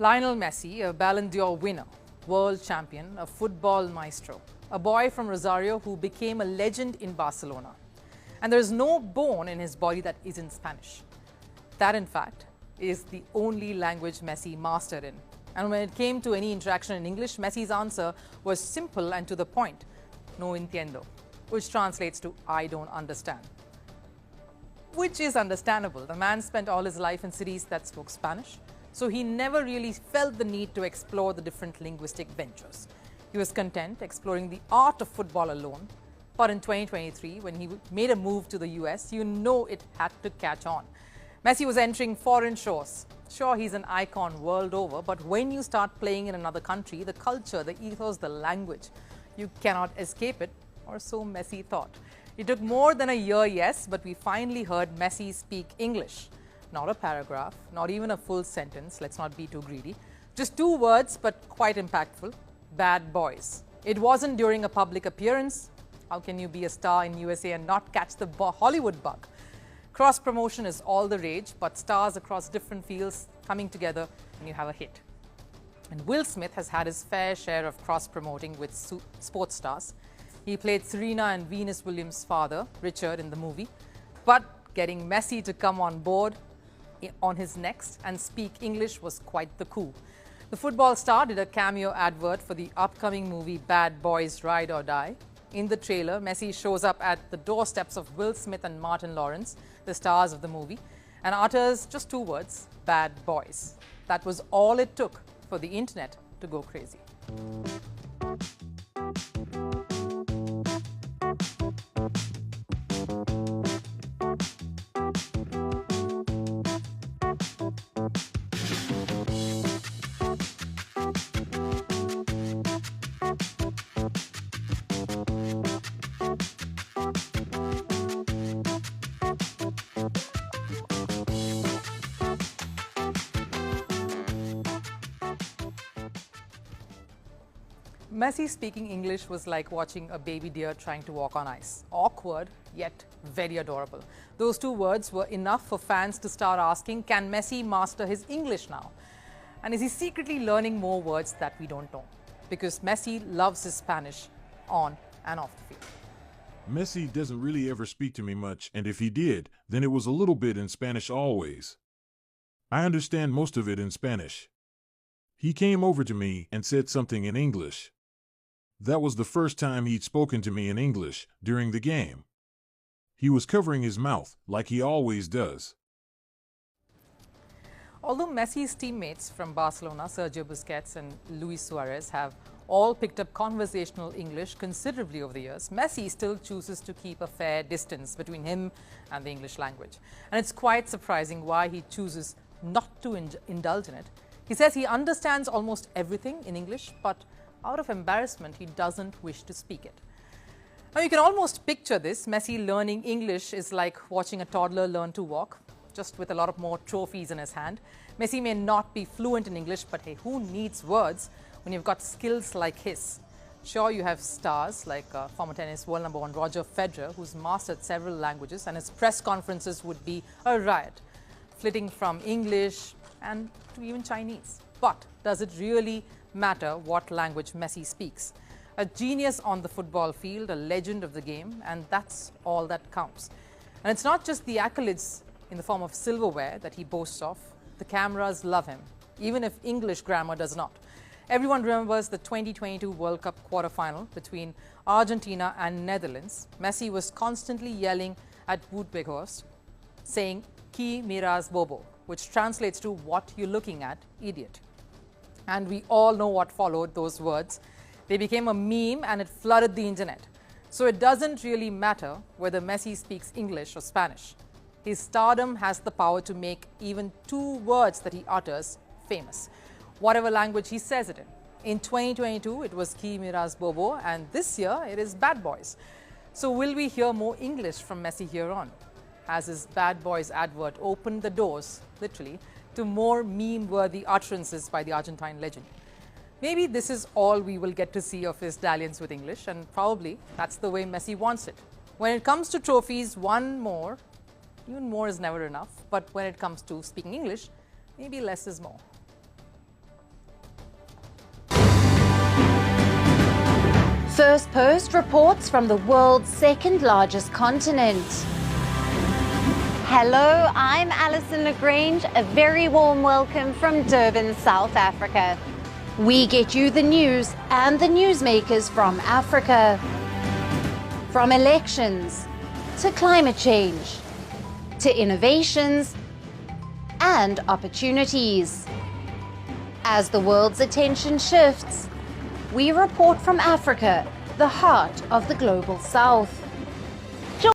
Lionel Messi, a Ballon d'Or winner, world champion, a football maestro, a boy from Rosario who became a legend in Barcelona. And there is no bone in his body that isn't Spanish. That, in fact, is the only language Messi mastered in. And when it came to any interaction in English, Messi's answer was simple and to the point, no entiendo, which translates to I don't understand. Which is understandable. The man spent all his life in cities that spoke Spanish, so he never really felt the need to explore the different linguistic ventures. He was content exploring the art of football alone. But in 2023, when he made a move to the US, you know it had to catch on. Messi was entering foreign shores. Sure, he's an icon world over, but when you start playing in another country, the culture, the ethos, the language, you cannot escape it, or so Messi thought. It took more than a year, yes, but we finally heard Messi speak English. Not a paragraph, not even a full sentence, let's not be too greedy. Just 2 words, but quite impactful. Bad boys. It wasn't during a public appearance. How can you be a star in USA and not catch the Hollywood bug? Cross-promotion is all the rage, but stars across different fields coming together and you have a hit. And Will Smith has had his fair share of cross-promoting with sports stars. He played Serena and Venus Williams' father, Richard, in the movie. But getting Messi to come on board on his next and speak English was quite the coup. The football star did a cameo advert for the upcoming movie Bad Boys Ride or Die. In the trailer, Messi shows up at the doorsteps of Will Smith and Martin Lawrence, the stars of the movie, and utters just 2 words, bad boys. That was all it took for the internet to go crazy. Messi speaking English was like watching a baby deer trying to walk on ice. Awkward, yet very adorable. Those 2 words were enough for fans to start asking, can Messi master his English now? And is he secretly learning more words that we don't know? Because Messi loves his Spanish on and off the field. Messi doesn't really ever speak to me much, and if he did, then it was a little bit in Spanish always. I understand most of it in Spanish. He came over to me and said something in English. That was the first time he'd spoken to me in English during the game. He was covering his mouth like he always does. Although Messi's teammates from Barcelona, Sergio Busquets and Luis Suarez, have all picked up conversational English considerably over the years, Messi still chooses to keep a fair distance between him and the English language. And it's quite surprising why he chooses not to indulge in it. He says he understands almost everything in English, but out of embarrassment, he doesn't wish to speak it. Now, you can almost picture this. Messi learning English is like watching a toddler learn to walk, just with a lot of more trophies in his hand. Messi may not be fluent in English, but hey, who needs words when you've got skills like his? Sure, you have stars like former tennis world number 1 Roger Federer, who's mastered several languages, and his press conferences would be a riot, flitting from English and to even Chinese. But does it really matter what language Messi speaks? A genius on the football field, a legend of the game, and that's all that counts. And it's not just the accolades in the form of silverware that he boasts of. The cameras love him, even if English grammar does not. Everyone remembers the 2022 World Cup quarter-final between Argentina and Netherlands. Messi was constantly yelling at Wout Weghorst, saying, "Qui miras bobo?" which translates to "what you looking at, idiot." And we all know what followed those words. They became a meme and it flooded the internet. So it doesn't really matter whether Messi speaks English or Spanish. His stardom has the power to make even 2 words that he utters famous, whatever language he says it in. In 2022, it was "Qui miras bobo," and this year it is "Bad Boys." So will we hear more English from Messi here on? Has his Bad Boys advert opened the doors, literally, to more meme-worthy utterances by the Argentine legend? Maybe this is all we will get to see of his dalliance with English, and probably that's the way Messi wants it. When it comes to trophies, one more, even more is never enough. But when it comes to speaking English, maybe less is more. First Post reports from the world's second largest continent. Hello, I'm Alison Lagrange. A very warm welcome from Durban, South Africa. We get you the news and the newsmakers from Africa. From elections to climate change to innovations and opportunities. As the world's attention shifts, we report from Africa, the heart of the global south.